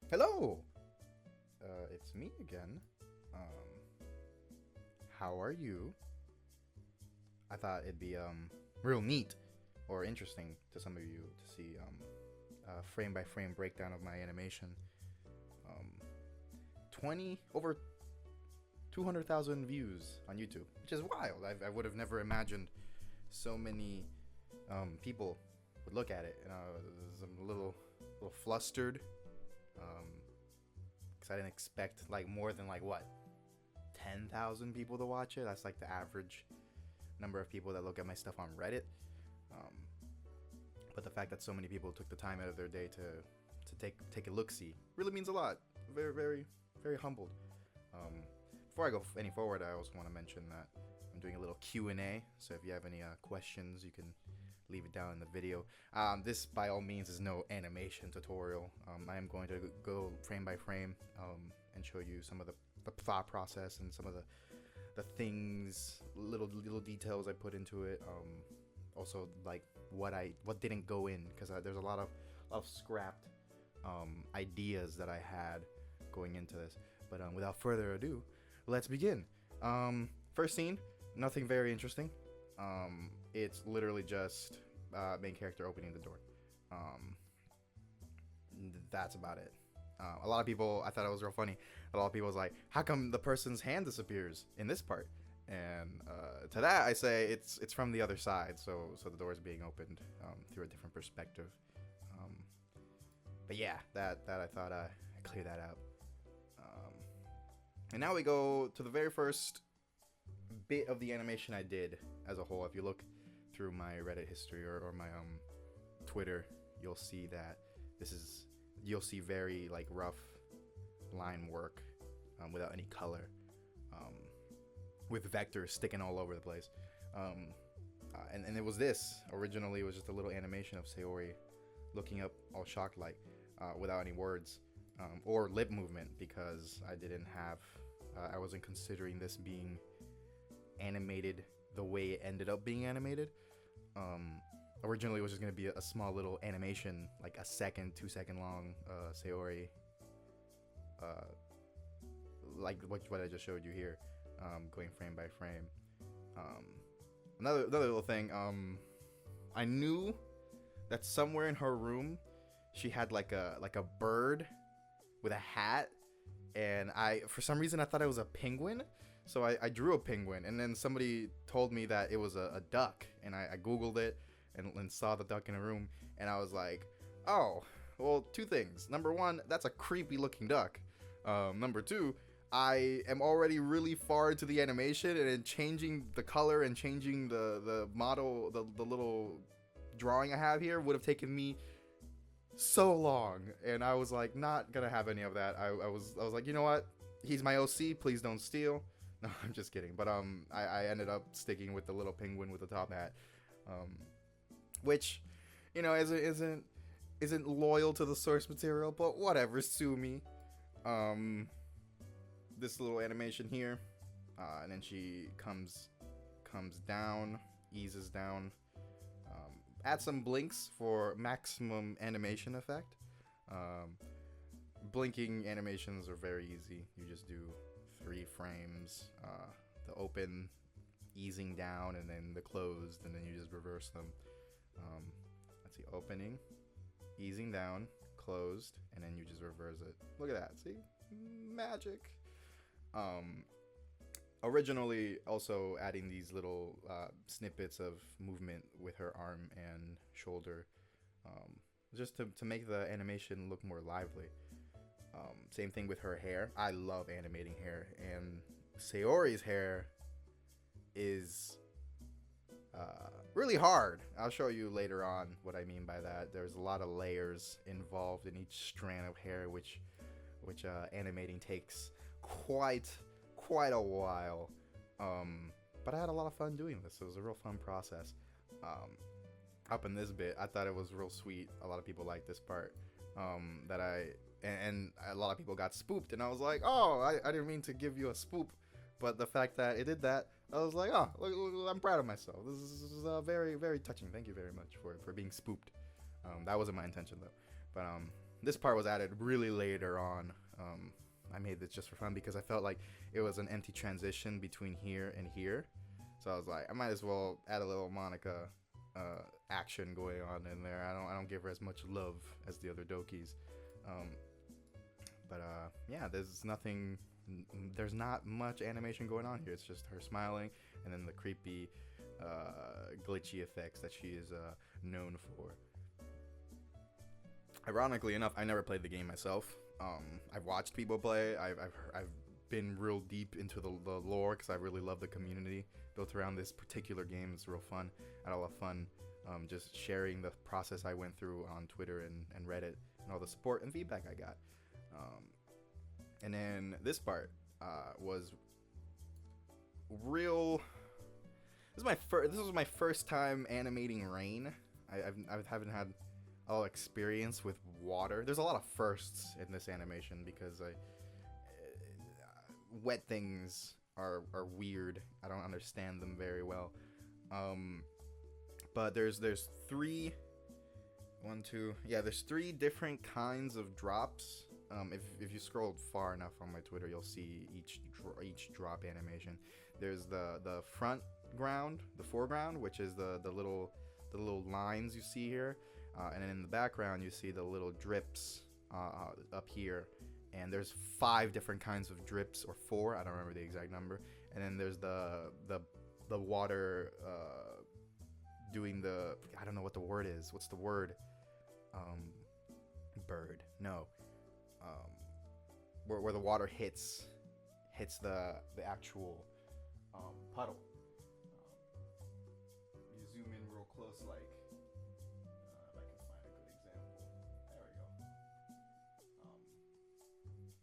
Hello! It's me again. Um, how are you? I thought it'd be real neat or interesting to some of you to see a frame by frame breakdown of my animation. Um, 20 over 200,000 views on YouTube, which is wild. I would have never imagined so many people would look at it, and I was a little flustered. Um, because I didn't expect like more than like what 10,000 people to watch it. That's like the average number of people that look at my stuff on Reddit. Um, but the fact that so many people took the time out of their day to take a look see really means a lot. Very humbled. Um, before I go any forward, I also want to mention that I'm doing a little Q&A. So if you have any questions, you can leave it down in the video. This by all means is no animation tutorial. I am going to go frame by frame and show you some of the thought process and some of the things, little details I put into it. Also like what didn't go in, because there's a lot of scrapped ideas that I had going into this. But without further ado, let's begin. First scene, nothing very interesting. It's literally just main character opening the door. That's about it. A lot of people, I thought it was real funny. A lot of people was like, "How come the person's hand disappears in this part?" And to that, I say it's from the other side. So the door is being opened through a different perspective. Um, but yeah, that I thought I clear that out. And now we go to the very first bit of the animation I did as a whole. If you look through my Reddit history or my Twitter, you'll see that you'll see very like rough line work without any color, with vectors sticking all over the place. And it was this originally. It was just a little animation of Sayori looking up all shocked like, without any words or lip movement, because I wasn't considering this being animated the way it ended up being animated. Originally it was just going to be a small little animation, like a 2-second long Sayori, like what I just showed you here, going frame by frame. Another little thing, I knew that somewhere in her room she had like a bird with a hat, and for some reason I thought it was a penguin. So I drew a penguin, and then somebody told me that it was a duck, and I googled it and saw the duck in a room, and I was like, oh, well, two things. Number one, that's a creepy looking duck. Number two, I am already really far into the animation, and then changing the color and changing the model, the little drawing I have here would have taken me so long, and I was like, not gonna have any of that. I was like, you know what? He's my OC. Please don't steal. No, I'm just kidding. But I ended up sticking with the little penguin with the top hat, which, you know, isn't loyal to the source material. But whatever, sue me. This little animation here, and then she comes down, eases down. Add some blinks for maximum animation effect. Blinking animations are very easy. You just do 3 frames, the open, easing down, and then the closed, and then you just reverse them. Let's see, opening, easing down, closed, and then you just reverse it. Look at that, see? Magic. Originally also adding these little snippets of movement with her arm and shoulder, just to make the animation look more lively. Same thing with her hair. I love animating hair, and Sayori's hair is really hard. I'll show you later on what I mean by that. There's a lot of layers involved in each strand of hair, which animating takes quite a while. But I had a lot of fun doing this. It was a real fun process. Up in this bit, I thought it was real sweet. A lot of people liked this part. And a lot of people got spooped, and I was like, oh, I didn't mean to give you a spoop, but the fact that it did that, I was like, oh, look, I'm proud of myself. This is very touching. Thank you very much for being spooped. That wasn't my intention though, but this part was added really later on. I made this just for fun because I felt like it was an empty transition between here and here. So I was like, I might as well add a little Monica action going on in there. I don't give her as much love as the other Dokis. Yeah, there's not much animation going on here. It's just her smiling and then the creepy glitchy effects that she is known for. Ironically enough, I never played the game myself. I've watched people play. I've been real deep into the lore because I really love the community built around this particular game. It's real fun. I had a lot of fun just sharing the process I went through on Twitter and Reddit and all the support and feedback I got. And then this part was real. This was my first time animating rain. I haven't had all experience with water. There's a lot of firsts in this animation because wet things are weird. I don't understand them very well. But there's three different kinds of drops. If you scroll far enough on my Twitter, you'll see each drop animation. There's the front ground, the foreground, which is the little lines you see here, and then in the background you see the little drips up here. And there's 5 different kinds of drips, or 4, I don't remember the exact number. And then there's the water doing the, I don't know what the word is. What's the word? Bird. No. Where the water hits the actual puddle. You zoom in real close, like if I can find a good example. There we go.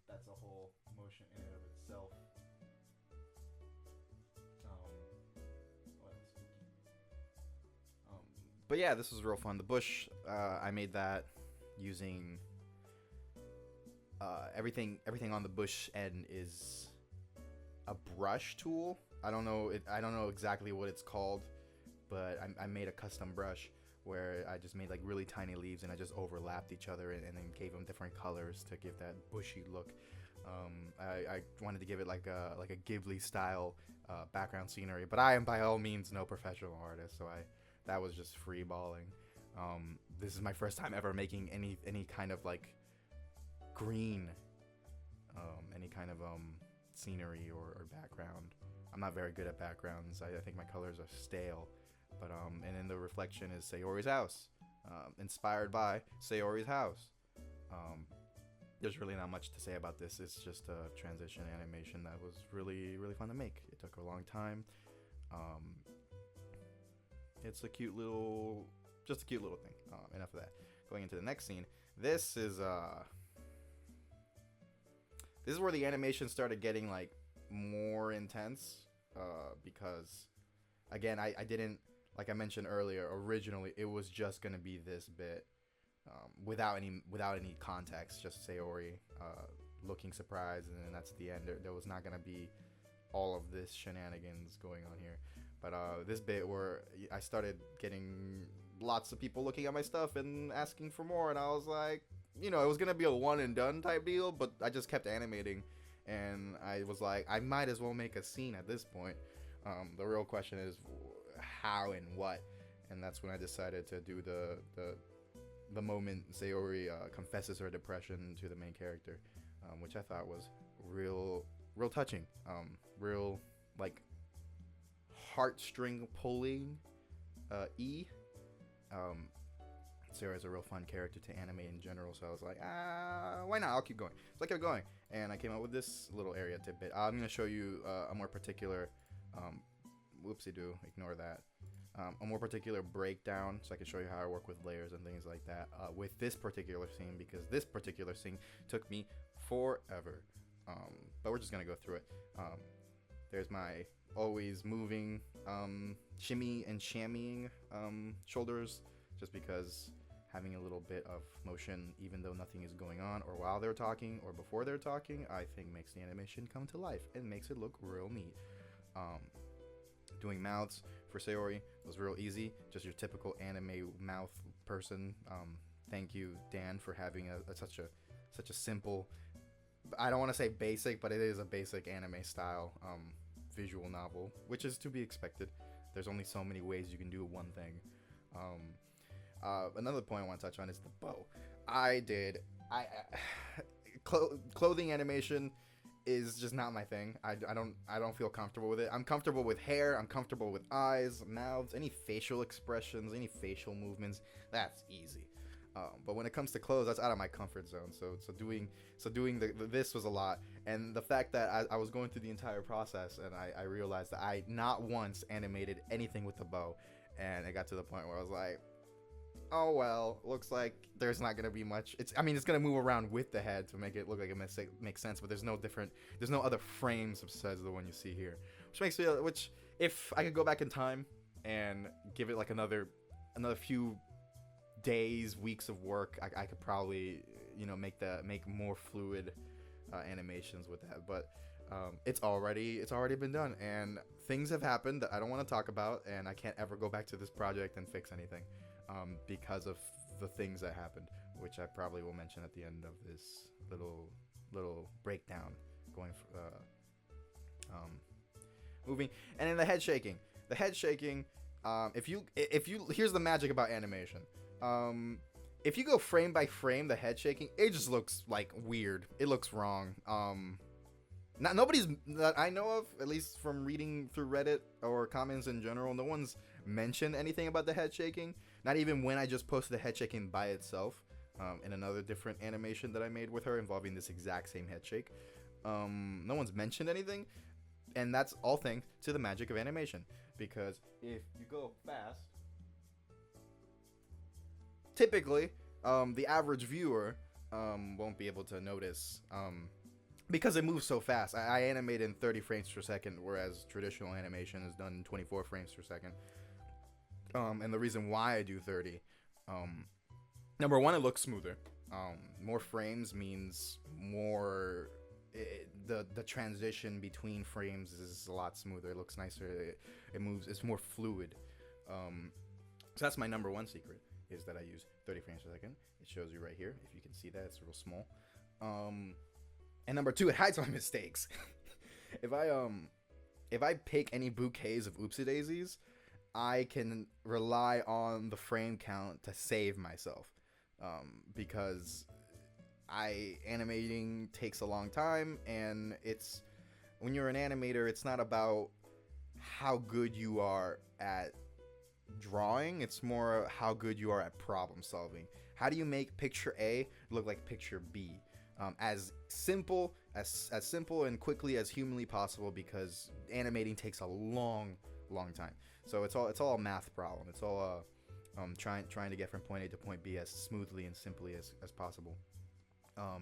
That's a whole motion in and of itself. But yeah, this was real fun. The bush, I made that using everything on the bush end is a brush tool. I don't know exactly what it's called, but I made a custom brush where I just made like really tiny leaves and I just overlapped each other and then gave them different colors to give that bushy look. I wanted to give it like a Ghibli style background scenery, but I am by all means no professional artist, so that was just free balling. This is my first time ever making any kind of like green, any kind of scenery or background. I'm not very good at backgrounds. I think my colors are stale. But and then the reflection is Sayori's house, inspired by Sayori's house. There's really not much to say about this. It's just a transition animation that was really, really fun to make. It took a long time. It's a cute little thing. Enough of that. Going into the next scene. This is where the animation started getting like more intense, because again, I didn't, like I mentioned earlier, originally it was just gonna be this bit, without any context, just Sayori looking surprised, and then that's the end. There was not gonna be all of this shenanigans going on here. But this bit where I started getting lots of people looking at my stuff and asking for more, and I was like, it was gonna be a one and done type deal, but I just kept animating, and I was like, I might as well make a scene at this point. The real question is how and what, and that's when I decided to do the moment Sayori confesses her depression to the main character, which I thought was real touching, real like heartstring pulling. Sarah's a real fun character to animate in general, so I was like, why not? I'll keep going. So I kept going, and I came up with this little area tidbit. I'm going to show you a more particular, whoopsie-doo, ignore that, a more particular breakdown, so I can show you how I work with layers and things like that with this particular scene, because this particular scene took me forever, but we're just going to go through it. There's my always moving, shimmy and shammying shoulders, just because having a little bit of motion, even though nothing is going on, or while they're talking, or before they're talking, I think makes the animation come to life and makes it look real neat. Doing mouths for Sayori was real easy, just your typical anime mouth person. Thank you, Dan, for having such a simple. I don't want to say basic, but it is a basic anime style visual novel, which is to be expected. There's only so many ways you can do one thing. Another point I want to touch on is the bow. Clothing animation is just not my thing. I don't feel comfortable with it. I'm comfortable with hair. I'm comfortable with eyes, mouths, any facial expressions, any facial movements. That's easy. But when it comes to clothes, that's out of my comfort zone. So doing this was a lot, and the fact that I was going through the entire process, and I realized that I not once animated anything with the bow, and it got to the point where I was like, oh well, looks like there's not gonna be much. It's gonna move around with the head to make it look like it makes sense, but there's no other frames besides the one you see here, which if I could go back in time and give it like another few days, weeks of work, I could probably make more fluid animations with that. But it's already been done, and things have happened that I don't want to talk about, and I can't ever go back to this project and fix anything because of the things that happened, which I probably will mention at the end of this little breakdown going moving. And then the head shaking if you here's the magic about animation. If you go frame by frame, the head shaking, it just looks like weird. It looks wrong. Nobody's that I know of, at least from reading through Reddit or comments in general, no one's mentioned anything about the head shaking. Not even when I just posted the head shaking by itself in another different animation that I made with her involving this exact same head shake. No one's mentioned anything, and that's all thanks to the magic of animation. Because if you go fast, typically the average viewer won't be able to notice because it moves so fast. I animate in 30 frames per second, whereas traditional animation is done in 24 frames per second. And the reason why I do 30, number one, it looks smoother. More frames means more. The transition between frames is a lot smoother. It looks nicer. It moves. It's more fluid. So that's my number one secret, is that I use 30 frames per second. It shows you right here. If you can see that, it's real small. And number two, it hides my mistakes. If I pick any bouquets of oopsie daisies, I can rely on the frame count to save myself, because animating takes a long time, and when you're an animator, it's not about how good you are at drawing, it's more how good you are at problem solving. How do you make picture A look like picture B? As simple and quickly as humanly possible, because animating takes a long time. So it's all a math problem. It's all trying to get from point A to point B as smoothly and simply as possible.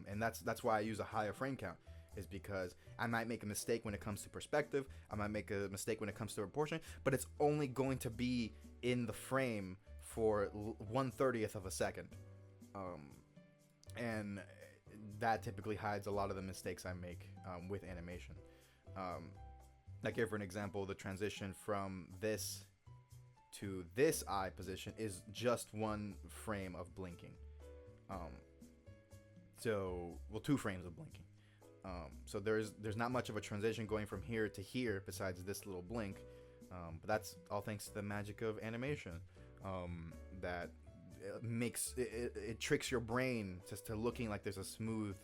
And that's why I use a higher frame count, is because I might make a mistake when it comes to perspective. I might make a mistake when it comes to proportion, but it's only going to be in the frame for 1/30th of a second. And that typically hides a lot of the mistakes I make with animation. Like here, for an example, the transition from this to this eye position is just one frame of blinking. 2 frames of blinking. So there's not much of a transition going from here to here besides this little blink. But that's all thanks to the magic of animation. That it tricks your brain just to looking like there's a smooth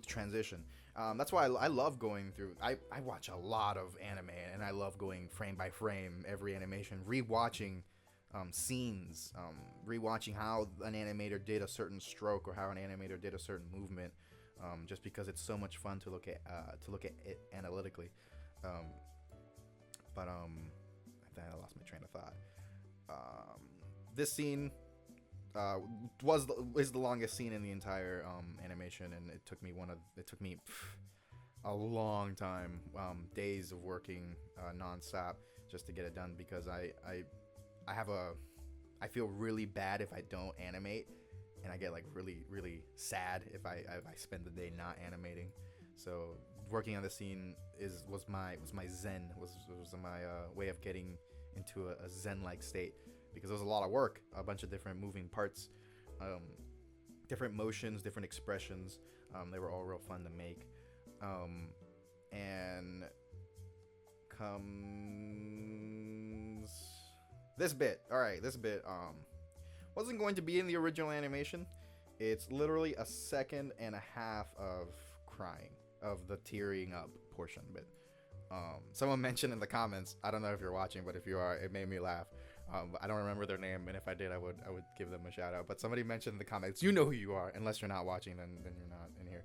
transition. That's why I love going through. I watch a lot of anime, and I love going frame by frame every animation, rewatching scenes, rewatching how an animator did a certain stroke or how an animator did a certain movement, just because it's so much fun to look at it analytically. But I lost my train of thought. This scene is the longest scene in the entire animation, and it took me a long time, days of working nonstop just to get it done, because I feel really bad if I don't animate, and I get like really, really sad if I spend the day not animating. So working on the scene was my zen, was my way of getting into a zen-like state, because it was a lot of work, a bunch of different moving parts, different motions, different expressions. They were all real fun to make. And comes this bit. All right, this bit wasn't going to be in the original animation. It's literally a second and a half of crying, of the tearing up portion. But someone mentioned in the comments, I don't know if you're watching, but if you are, it made me laugh. But I don't remember their name, and if I did, I would give them a shout out. But somebody mentioned in the comments, you know who you are, unless you're not watching, then you're not in here.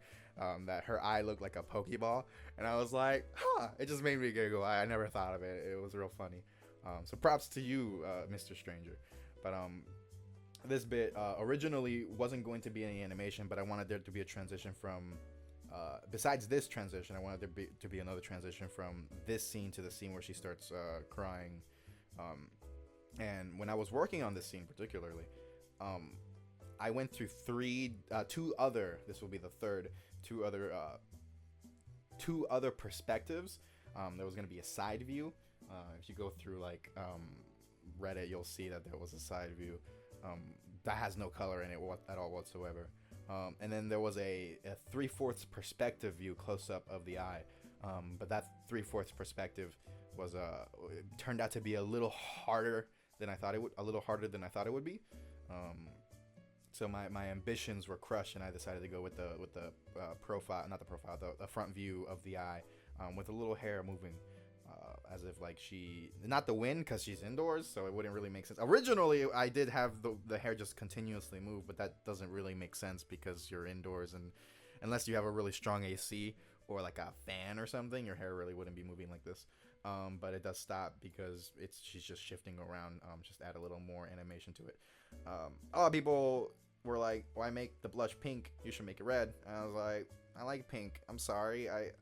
That her eye looked like a Pokeball, and I was like, huh, it just made me giggle. I never thought of it. It was real funny. So props to you, Mr. Stranger. But this bit originally wasn't going to be any animation, but I wanted there to be a transition from besides this transition, I wanted there to be another transition from this scene to the scene where she starts crying. And when I was working on this scene particularly, I went through two other perspectives. There was going to be a side view. If you go through like Reddit, you'll see that there was a side view that has no color in it at all whatsoever. And then there was a 3/4 perspective view close up of the eye. But that 3/4 perspective was it turned out to be a little harder than I thought it would be. So my ambitions were crushed, and I decided to go with the the front view of the eye, with a little hair moving, as if like not the wind, because she's indoors, so it wouldn't really make sense. Originally, I did have the hair just continuously move, but that doesn't really make sense because you're indoors, and unless you have a really strong AC or like a fan or something, your hair really wouldn't be moving like this. But it does stop because she's just shifting around. Just add a little more animation to it. A lot of people were like, "Why make the blush pink? You should make it red." And I was like, "I like pink. I'm sorry. I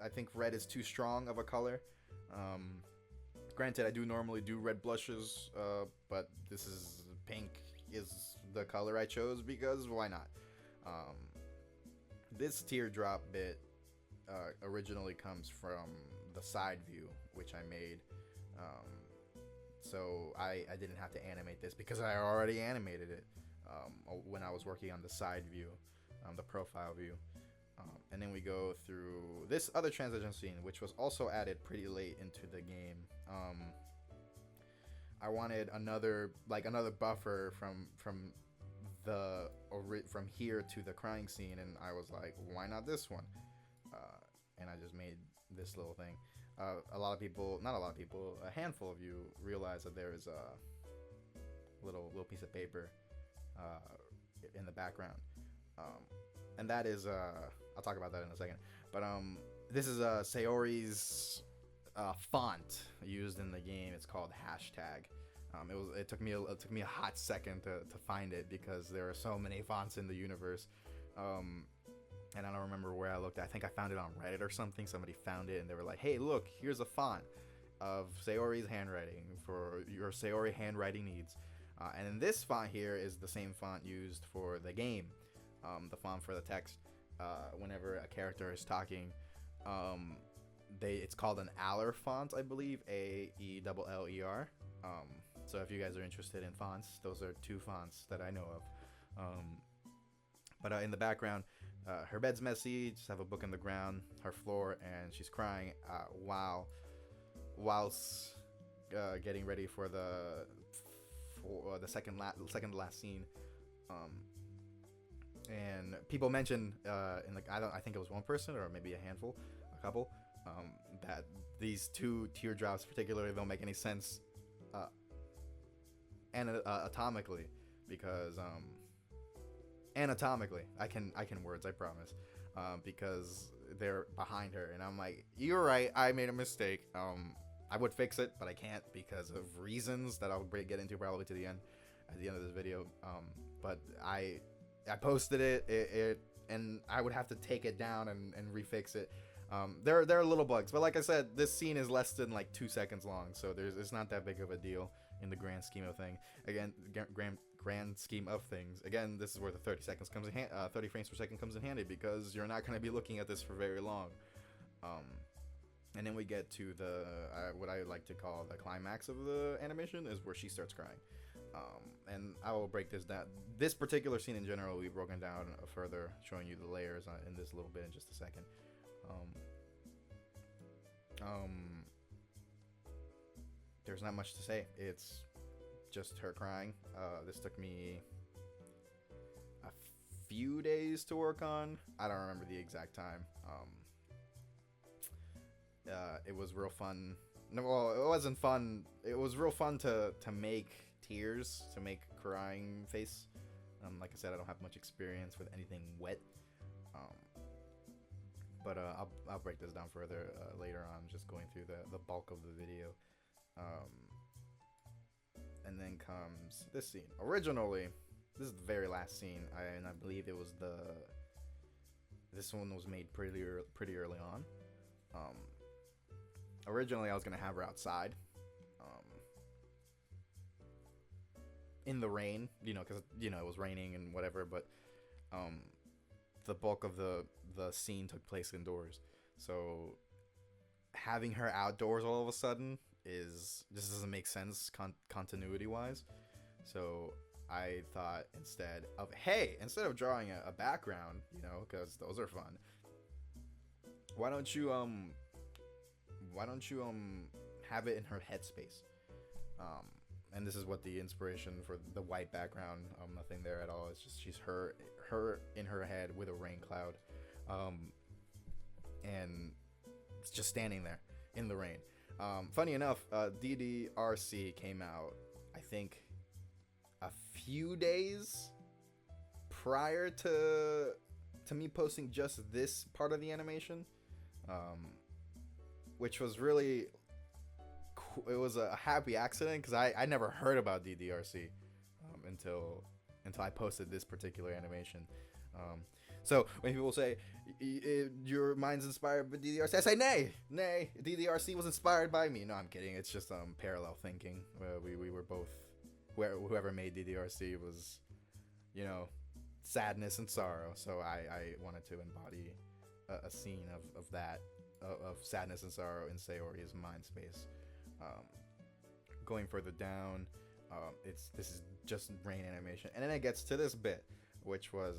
think red is too strong of a color. Granted, I do normally do red blushes, but pink is the color I chose because why not?" This teardrop bit originally comes from the side view, which I made. So I didn't have to animate this because I already animated it when I was working on the side view, the profile view. And then we go through this other transition scene, which was also added pretty late into the game. I wanted another buffer from here to the crying scene, and I was like, why not this one? And I just made this little thing. A handful of you realize that there is a little piece of paper in the background, and that is I'll talk about that in a second. But this is Sayori's font used in the game. It's called hashtag. It took me a hot second to find it because there are so many fonts in the universe. And I don't remember where I looked. I think I found it on Reddit or something. Somebody found it and they were like, "Hey, look, here's a font of Sayori's handwriting for your Sayori handwriting needs." And then this font here is the same font used for the game, the font for the text. Whenever a character is talking, it's called an Aller font, I believe, AELLER. So if you guys are interested in fonts, those are two fonts that I know of. But in the background, her bed's messy, just have a book on the ground, her floor, and she's crying whilst getting ready for the second to last scene. And people mentioned I think it was one person or maybe a couple, that these two teardrops particularly don't make any sense anatomically, because anatomically I can words, I promise, because they're behind her, and I'm like, you're right, I made a mistake. I would fix it, but I can't because of reasons that I'll get into probably at the end of this video. But I posted it, and I would have to take it down and refix it. There are little bugs, but like I said, this scene is less than like 2 seconds long, so it's not that big of a deal in the grand scheme of things. Again, grand scheme of things. Again, this is where the 30 frames per second comes in handy, because you're not going to be looking at this for very long. And then we get to the what I like to call the climax of the animation is where she starts crying. And I will break this down. This particular scene in general, we've broken down further, showing you the layers in this little bit in just a second. There's not much to say. It's just her crying. This took me a few days to work on. I don't remember the exact time. It was real fun. No, well, it wasn't fun. It was real fun to make tears, to make crying face. Like I said, I don't have much experience with anything wet. But I'll break this down further later on, just going through the bulk of the video. And then comes this scene. Originally, this is the very last scene, and I believe it was this one was made pretty early on. Originally, I was gonna have her outside, in the rain, because it was raining and whatever. But the bulk of the scene took place indoors, so having her outdoors all of a sudden just doesn't make sense continuity wise. So I thought instead of drawing a background, because those are fun, why don't you have it in her headspace? And this is what the inspiration for the white background, nothing there at all. It's just she's her in her head with a rain cloud, and it's just standing there in the rain. Funny enough, DDRC came out, I think, a few days prior to me posting just this part of the animation, which was really it was a happy accident, because I never heard about DDRC until I posted this particular animation. So when people say your mind's inspired by DDRC, I say nay, DDRC was inspired by me. No, I'm kidding. It's just parallel thinking. We were both, whoever made DDRC was, sadness and sorrow. So I wanted to embody a scene of that, of sadness and sorrow in Sayori's mind space. Going further down, this is just rain animation, and then it gets to this bit, which was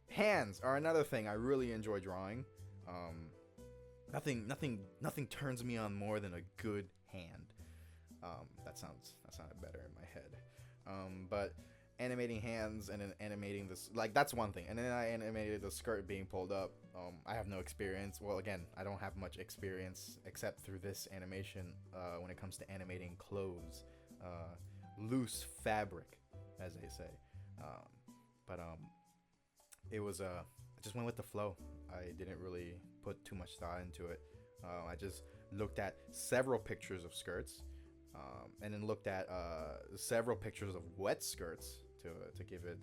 hands are another thing I really enjoy drawing. Nothing turns me on more than a good hand. That sounded better in my head. But animating hands and then animating this, that's one thing. And then I animated the skirt being pulled up. I have no experience. Well, again, I don't have much experience except through this animation when it comes to animating clothes, loose fabric, as they say. But it was I just went with the flow. I didn't really put too much thought into it. I just looked at several pictures of skirts, and then looked at several pictures of wet skirts to give it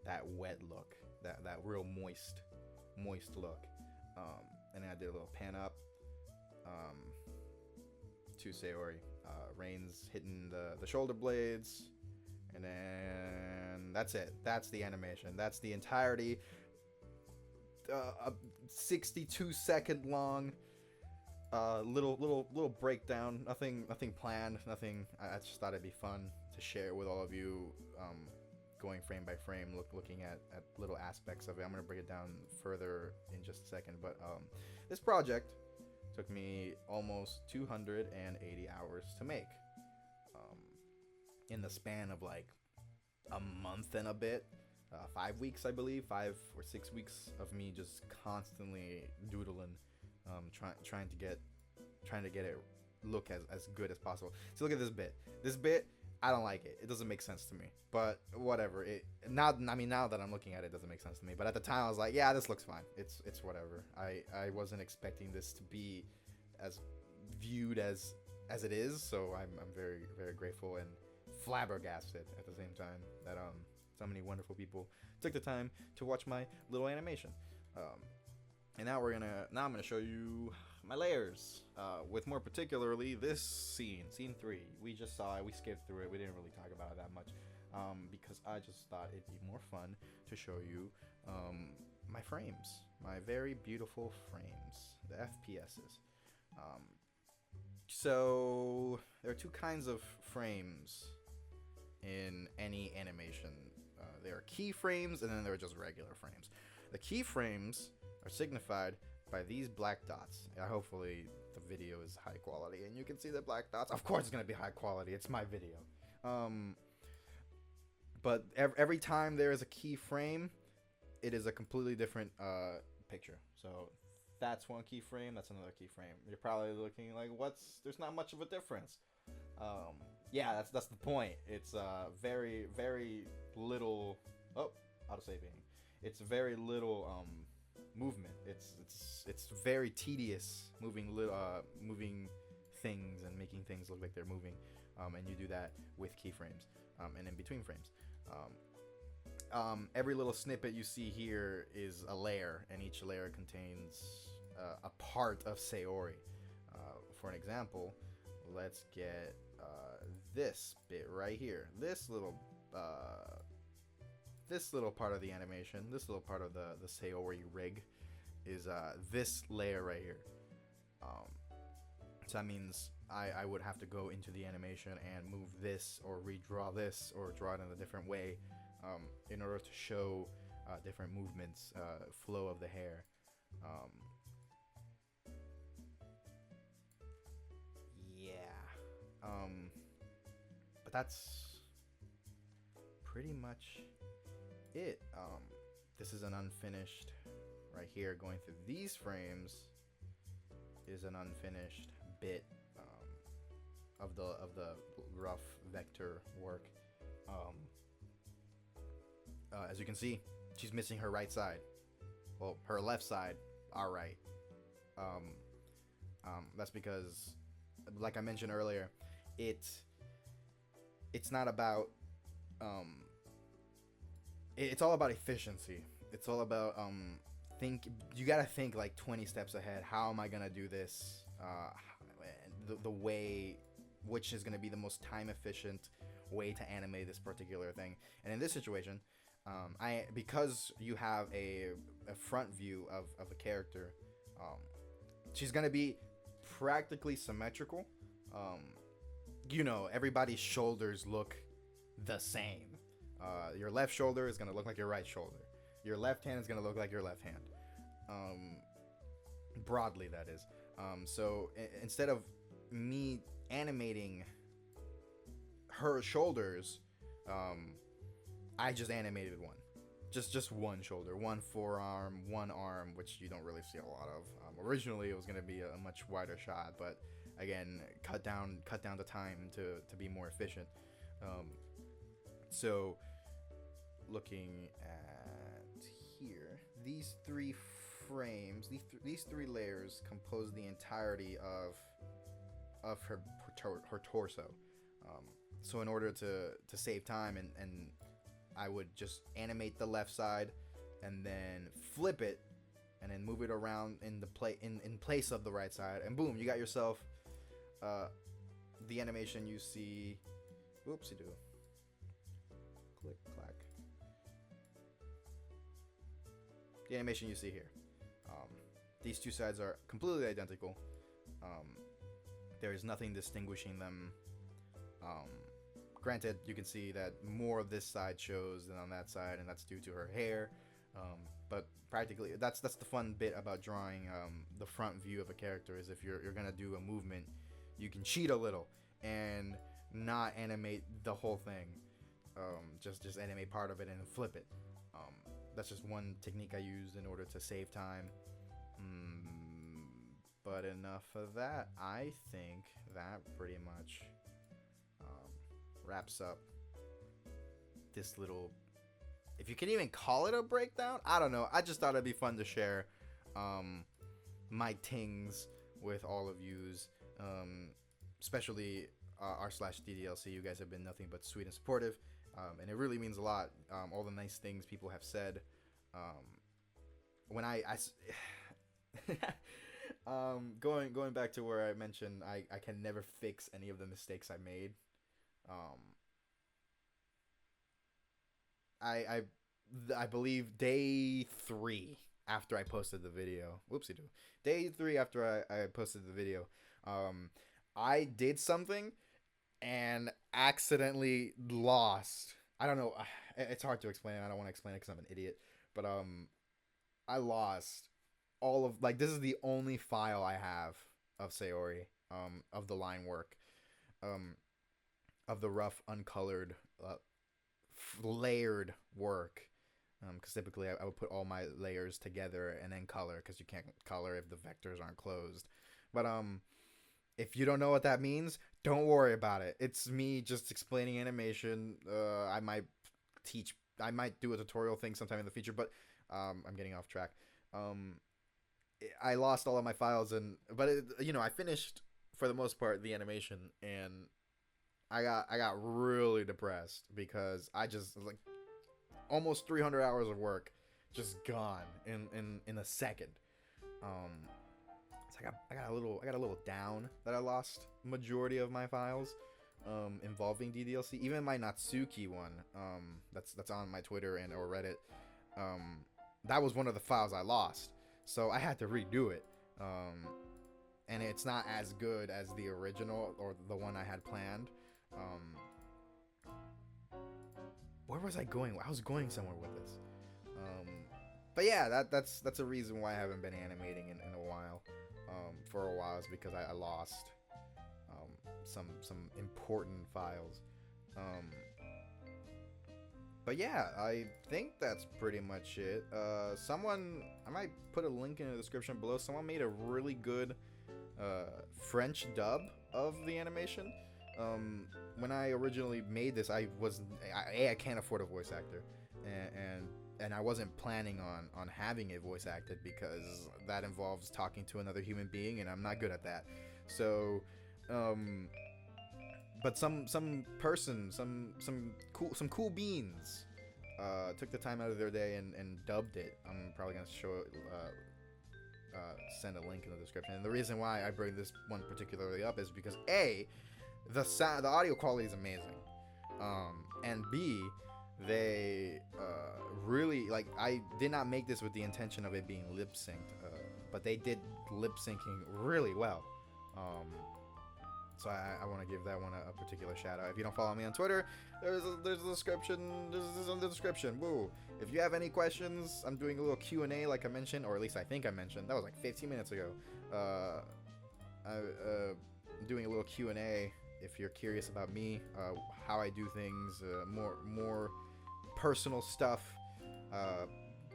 that wet look, that real moist look. And then I did a little pan up to Sayori. Rain's hitting the shoulder blades, and then that's it. That's the animation. That's the entirety. A 62-second long little breakdown. Nothing planned. Nothing. I just thought it'd be fun to share with all of you. Going frame by frame, looking at little aspects of it. I'm gonna break it down further in just a second. But this project took me almost 280 hours to make. In the span of like a month and a bit, 5 weeks, I believe, 5 or 6 weeks of me just constantly doodling, trying to get it look as good as possible. So look at this bit. This bit, I don't like it. It doesn't make sense to me. But whatever. Now that I'm looking at it, it doesn't make sense to me. But at the time, I was like, yeah, this looks fine. It's whatever. I wasn't expecting this to be as viewed as it is. So I'm very, very grateful and flabbergasted at the same time that so many wonderful people took the time to watch my little animation. And now I'm gonna show you my layers, with more particularly this scene 3. We just saw it, we skipped through it, we didn't really talk about it that much, because I just thought it'd be more fun to show you my frames, my very beautiful frames, the FPSs. Um, so there are two kinds of frames in any animation. There are keyframes, and then there are just regular frames. The keyframes are signified by these black dots. Hopefully the video is high quality and you can see the black dots. Of course it's going to be high quality. It's my video. But every time there is a keyframe, it is a completely different picture. So that's one keyframe. That's another keyframe. You're probably looking like, there's not much of a difference. Yeah, that's the point. It's very, very little. Oh, auto saving. It's very little movement. It's very tedious moving things and making things look like they're moving. And you do that with keyframes and in between frames. Every little snippet you see here is a layer, and each layer contains a part of Sayori. For an example, let's get this bit right here. This little part of the animation, this little part of the Sayori rig, is this layer right here. So that means I would have to go into the animation and move this or redraw this or draw it in a different way in order to show different movements, flow of the hair. But that's pretty much it. This is an unfinished right here. Going through these frames is an unfinished bit of the rough vector work. As you can see, she's missing her right side. Well, her left side, our right. That's because, like I mentioned earlier, it's not about it's all about efficiency. It's all about you gotta think like 20 steps ahead. How am I gonna do this? The way, which is gonna be the most time efficient way to animate this particular thing. And in this situation, because you have a front view of a character, she's gonna be practically symmetrical. Everybody's shoulders look the same. Your left shoulder is gonna look like your right shoulder. Your left hand is gonna look like your left hand. Broadly, that is. So instead of me animating her shoulders, I just animated one. Just one shoulder, one forearm, one arm, which you don't really see a lot of. Originally, it was going to be a much wider shot, but again, cut down the time to be more efficient. So, looking at here, these three frames, these three layers compose the entirety of her torso. So in order to save time, and I would just animate the left side and then flip it and then move it around in place of the right side, and boom, you got yourself the animation you see. Whoopsie doo. Click clack. The animation you see here. These two sides are completely identical. There is nothing distinguishing them. Granted, you can see that more of this side shows than on that side, and that's due to her hair. But practically, that's the fun bit about drawing the front view of a character, is if you're gonna do a movement, you can cheat a little and not animate the whole thing. Just animate part of it and flip it. That's just one technique I used in order to save time. But enough of that. I think that pretty much wraps up this little, if you can even call it a breakdown, I don't know. I just thought it'd be fun to share my tings with all of yous, especially r/DDLC. You guys have been nothing but sweet and supportive, and it really means a lot. All the nice things people have said. When going back to where I mentioned I can never fix any of the mistakes I made. I I believe day 3 after I posted the video. Whoopsie doo. Day 3 after I posted the video, um, I did something and accidentally lost. I don't know. It's hard to explain. I don't want to explain it because I'm an idiot. But I lost all of like this is the only file I have of Sayori, of the line work, um, of the rough uncolored, layered work. Because typically I would put all my layers together and then color because you can't color if the vectors aren't closed. But if you don't know what that means, don't worry about it. It's me just explaining animation. I might do a tutorial thing sometime in the future, but I'm getting off track. Um, I lost all of my files, I finished for the most part the animation, and I got really depressed because I just like almost 300 hours of work just gone in a second. So I got a little down that I lost majority of my files involving DDLC. Even my Natsuki one, that's on my Twitter and or Reddit. That was one of the files I lost, so I had to redo it. And it's not as good as the original or the one I had planned. Where was I going? I was going somewhere with this. But yeah, that's a reason why I haven't been animating in a while. For a while is because I lost some important files. But yeah, I think that's pretty much it. I might put a link in the description below. Someone made a really good French dub of the animation. When I originally made this, I can't afford a voice actor, and I wasn't planning on having it voice acted because that involves talking to another human being, and I'm not good at that. So, but some cool beans took the time out of their day and dubbed it. I'm probably gonna send a link in the description. And the reason why I bring this one particularly up is because the audio quality is amazing, and B, they really like. I did not make this with the intention of it being lip synced, but they did lip syncing really well. So I want to give that one a particular shout out. If you don't follow me on Twitter, there's a description. There's in the description. Woo! If you have any questions, I'm doing a little Q&A like I mentioned, or at least I think I mentioned. That was like 15 minutes ago. I'm doing a little Q&A. If you're curious about me, how I do things, more personal stuff,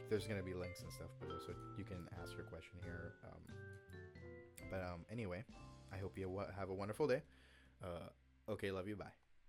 there's gonna be links and stuff below, so you can ask your question here. Anyway, I hope you have a wonderful day. Okay, love you. Bye.